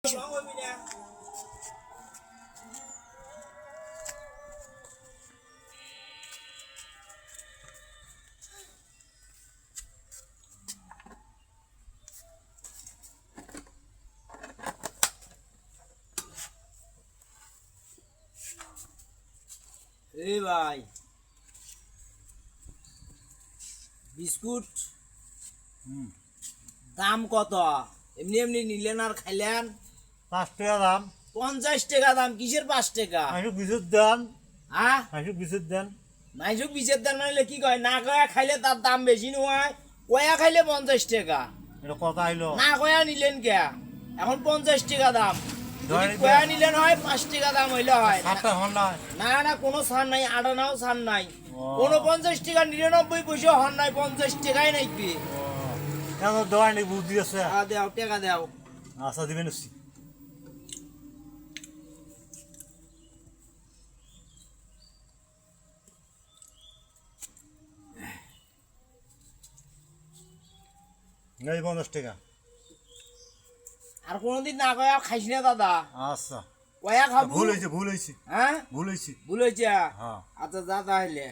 ए भाई বিস্কুট দাম কত? এমনি এমনি নিলেন আর খাইলেন? 5 টাকা দাম। 50 টাকা দাম? কিসের 5 টাকা? মাইসুক বিশুদ্ধ দেন। হ্যাঁ, মাইসুক বিশুদ্ধ দেন। মাইসুক বিচের দাম নাইলে কি কয়? না কয়া খাইলে তার দাম বেশি নয়, কয়া খাইলে 50 টাকা। এটা কথা আইলো না কয়া নিলেন কে? এখন 50 টাকা দাম। যদি ধরে কয়া দেন। নিলেন হয় 5 টাকা দাম হইলে হয়। সাতটা হন না। না না, কোনো ছাড় নাই, আটানাও ছাড় নাই। ও। কোনো 50 টাকা 99 পয়সা হন নাই, 50 টাকাই নাই কি? এখন দোকান বুদ্ধি আছে। দেও টাকা দেও। আচ্ছা দিবেন। এই 50 টাকা। আর কোনদিন না কয়া খাইস না দাদা। আচ্ছা কয়া খাবো। ভুল হয়েছে। হ্যাঁ, ভুল হয়েছে। ভুল হয়েছে। হ্যাঁ। আচ্ছা যা তাহলে।